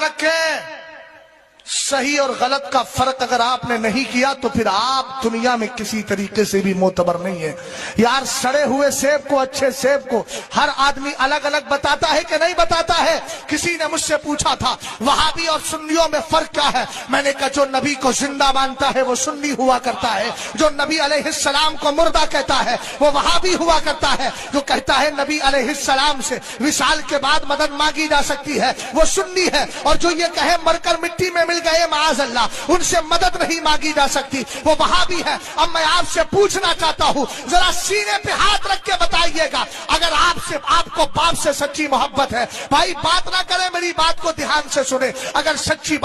رکھیں، صحیح اور غلط کا فرق اگر آپ نے نہیں کیا تو پھر آپ دنیا میں کسی طریقے سے بھی معتبر نہیں ہے۔ یار سڑے ہوئے سیب کو اچھے سیب کو ہر آدمی الگ الگ بتاتا ہے کہ نہیں بتاتا ہے؟ کسی نے مجھ سے پوچھا تھا وہابی اور سنیوں میں فرق کیا ہے؟ میں نے کہا جو نبی کو زندہ مانتا ہے وہ سنی ہوا کرتا ہے، جو نبی علیہ السلام کو مردہ کہتا ہے وہ وہابی ہوا کرتا ہے، جو کہتا ہے نبی علیہ السلام سے وصال کے بعد مدد مانگی جا سکتی ہے وہ سنی ہے، اور جو یہ کہے مر کر مٹی میں گئے معاذ اللہ ان سے مدد نہیں مانگی جا سکتی وہ وہابی ہے۔ اب میں آپ سے پوچھنا چاہتا ہوں، ذرا سینے پہ ہاتھ رکھ کے بتائیے گا اگر آپ کو باپ سے سچی محبت ہے، بھائی بات نہ کریں، میری بات کو دھیان سے سنیں، اگر سچی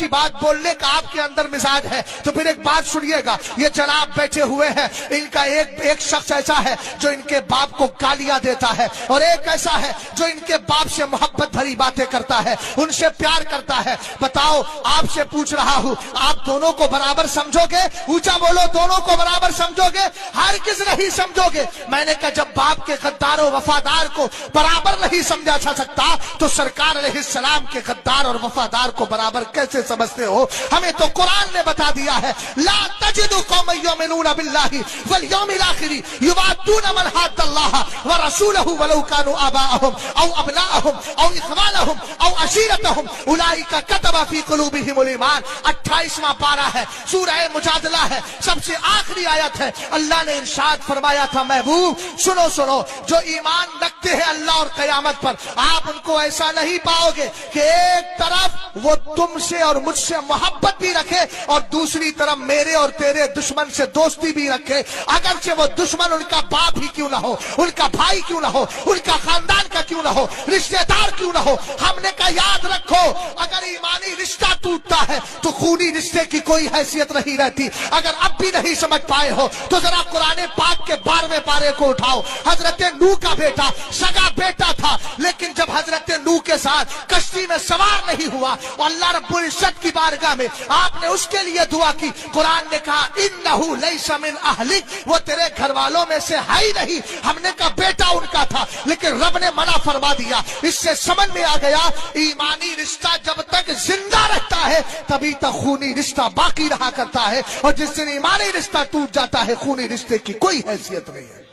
بات بولنے کا آپ کے اندر مزاج ہے تو پھر ایک بات سنیے گا، یہ جناب بیٹھے ہوئے ہیں، ان کا ایک شخص ایسا ہے جو ان کے باپ کو گالیاں دیتا ہے، اور ایک ایسا ہے جو ان کے باپ سے محبت بھری باتیں کرتا ہے، ان سے پیار کرتا ہے۔ بتاؤ آپ سے پوچھ رہا ہوں، آپ دونوں کو برابر سمجھو گے؟ اونچا بولو، دونوں کو برابر سمجھو گے؟ ہرگز نہیں سمجھو گے۔ میں نے کہا جب باپ کے غدار و وفادار کو برابر نہیں سمجھا جا سکتا تو سرکار علیہ السلام کے غدار اور وفادار کو برابر کیسے سمجھتے ہو؟ ہمیں تو قرآن نے بتا دیا ہے، لا تجد قوما یؤمنون باللہ والیوم الآخر یوادون من حاد اللہ ورسولہ ولو کانوا آباءہم او ابناءہم او اخوانہم او عشیرتہم اولئک کتب فی قلوبہم الایمان۔ 28واں پارہ ہے، سورہ مجادلہ ہے، سب سے آخری آیت ہے۔ اللہ نے ارشاد فرمایا تھا محبوب سنو، جو ایمان رکھتے ہیں اللہ اور قیامت پر، آپ ان کو ایسا نہیں پاؤ گے کہ ایک طرف وہ تم سے اور مجھ سے محبت بھی رکھے اور دوسری طرف میرے اور تیرے دشمن سے دوستی بھی رکھے، اگرچہ وہ دشمن ان کا باپ ہی کیوں نہ ہو، ان کا بھائی کیوں نہ ہو، ان کا خاندان کا کیوں نہ ہو، رشتہ دار کیوں نہ ہو۔ ہم نے کہا یاد رکھو، اگر ایمانی رشتہ ٹوٹتا ہے تو خونی رشتے کی کوئی حیثیت نہیں رہتی۔ اگر اب بھی نہیں سمجھ پائے ہو تو ذرا قرآن پاک کے 12ویں پارے کو اٹھاؤ۔ حضرت نوح کا بیٹا سگا بیٹا تھا، لیکن جب حضرت نوح کے ساتھ کشتی میں سوار نہیں ہوا، اللہ رب العزت کی بارگاہ میں آپ نے اس کے لیے دعا کی، قرآن نے کہا انہ لیس من اہلک، وہ تیرے گھر والوں میں سے ہے ہی نہیں۔ ہم نے کہا بیٹا ان کا تھا، لیکن رب نے منع فرما دیا۔ اس سے سمجھ میں آ گیا ایمانی رشتہ جب تک زندہ رہتا ہے تبھی تک خونی رشتہ باقی رہا کرتا ہے، اور جس دن ایمانی رشتہ ٹوٹ جاتا ہے خونی رشتے کی کوئی حیثیت نہیں ہے۔